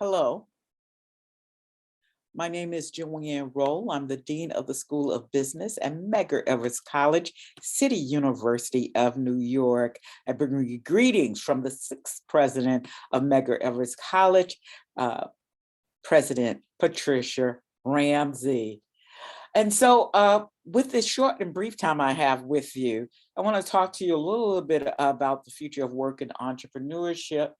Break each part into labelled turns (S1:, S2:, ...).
S1: Hello, my name is Joanne Roll. I'm the Dean of the School of Business at Medgar Evers College, City University of New York. I bring you greetings from the sixth president of Medgar Evers College, uh, President Patricia Ramsey. And so, with this short and brief time I have with you, I want to talk to you a little bit about the future of work and entrepreneurship,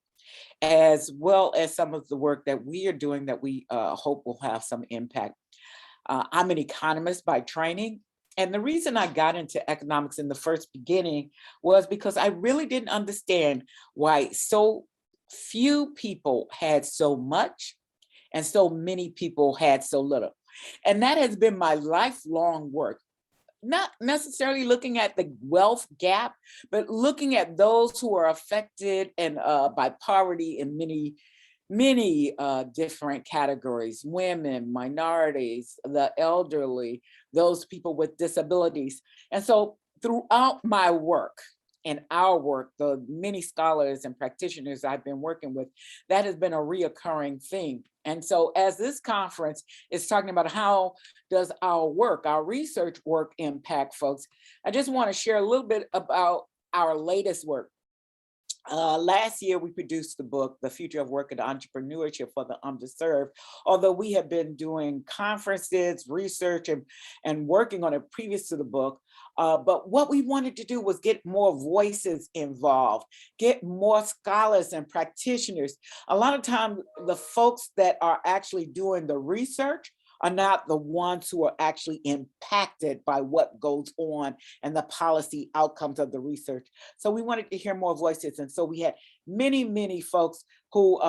S1: as well as some of the work that we are doing that we hope will have some impact. I'm an economist by training. And the reason I got into economics in the first beginning was because I really didn't understand why so few people had so much and so many people had so little. And that has been my lifelong work, not necessarily looking at the wealth gap, but looking at those who are affected and by poverty in many different categories: women, minorities, the elderly, those people with disabilities. And so throughout my work and our work, the many scholars and practitioners I've been working with, that has been a reoccurring theme. And so as this conference is talking about how does our work, our research work impact folks, I just want to share a little bit about our latest work. Last year, we produced the book, The Future of Work and Entrepreneurship for the Underserved. Although we have been doing conferences, research, and working on it previous to the book. But what we wanted to do was get more voices involved, get more scholars and practitioners. A lot of times, the folks that are actually doing the research are not the ones who are actually impacted by what goes on and the policy outcomes of the research. So we wanted to hear more voices. And so we had many folks who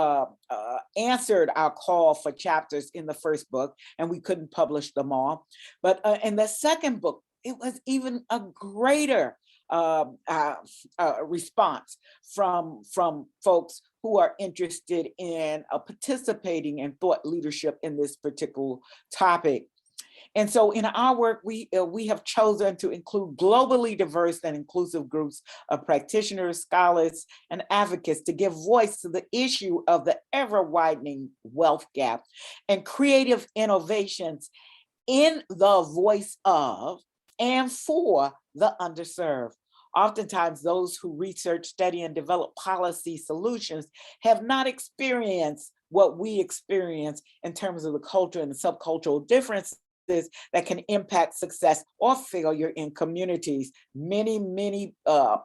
S1: answered our call for chapters in the first book, and we couldn't publish them all. But in the second book, it was even a greater response from folks who are interested in participating in thought leadership in this particular topic. And so in our work, we have chosen to include globally diverse and inclusive groups of practitioners, scholars, and advocates to give voice to the issue of the ever-widening wealth gap and creative innovations in the voice of and for the underserved. Oftentimes, those who research, study, and develop policy solutions have not experienced what we experience in terms of the culture and the subcultural differences that can impact success or failure in communities. Many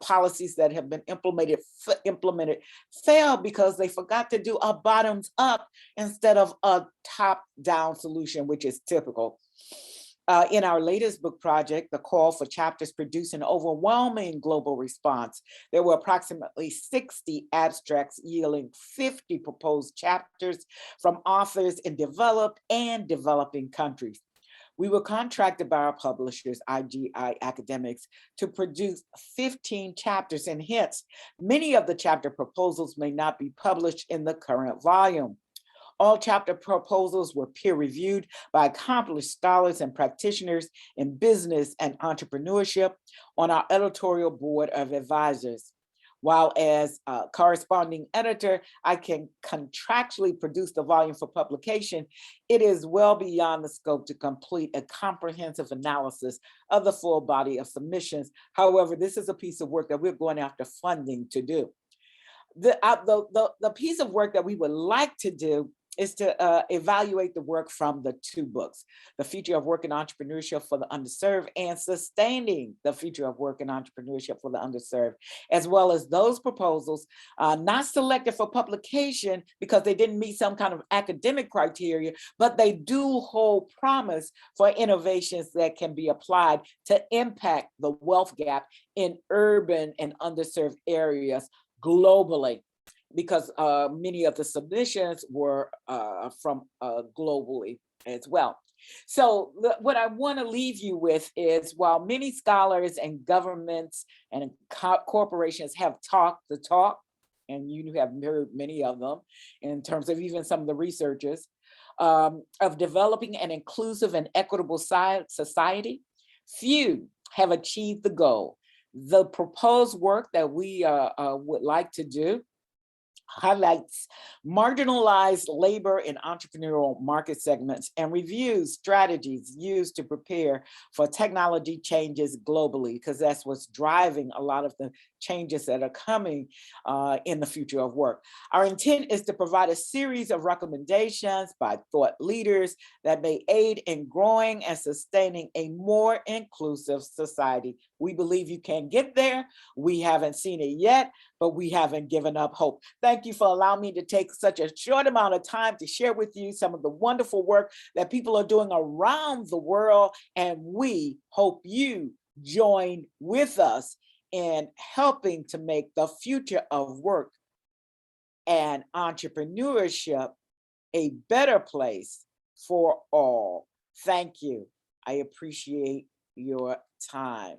S1: policies that have been implemented fail because they forgot to do a bottoms up instead of a top down solution, which is typical. In our latest book project, The Call for Chapters produced an overwhelming global response. There were approximately 60 abstracts yielding 50 proposed chapters from authors in developed and developing countries. We were contracted by our publishers, IGI Academics, to produce 15 chapters, and hence, many of the chapter proposals may not be published in the current volume. All chapter proposals were peer-reviewed by accomplished scholars and practitioners in business and entrepreneurship on our editorial board of advisors. While as a corresponding editor, I can contractually produce the volume for publication, it is well beyond the scope to complete a comprehensive analysis of the full body of submissions. However, this is a piece of work that we're going after funding to do. The piece of work that we would like to do is to evaluate the work from the two books, The Future of Work and Entrepreneurship for the Underserved and Sustaining the Future of Work and Entrepreneurship for the Underserved, as well as those proposals not selected for publication because they didn't meet some kind of academic criteria, but they do hold promise for innovations that can be applied to impact the wealth gap in urban and underserved areas globally, because many of the submissions were from globally as well. So what I want to leave you with is, while many scholars and governments and corporations have talked the talk, and you have heard many of them in terms of even some of the researchers, of developing an inclusive and equitable society, few have achieved the goal. The proposed work that we would like to do highlights marginalized labor in entrepreneurial market segments and reviews strategies used to prepare for technology changes globally, because that's what's driving a lot of the changes that are coming in the future of work. Our intent is to provide a series of recommendations by thought leaders that may aid in growing and sustaining a more inclusive society. We believe you can get there. We haven't seen it yet, but we haven't given up hope. Thank you for allowing me to take such a short amount of time to share with you some of the wonderful work that people are doing around the world. And we hope you join with us in helping to make the future of work and entrepreneurship a better place for all. Thank you. I appreciate your time.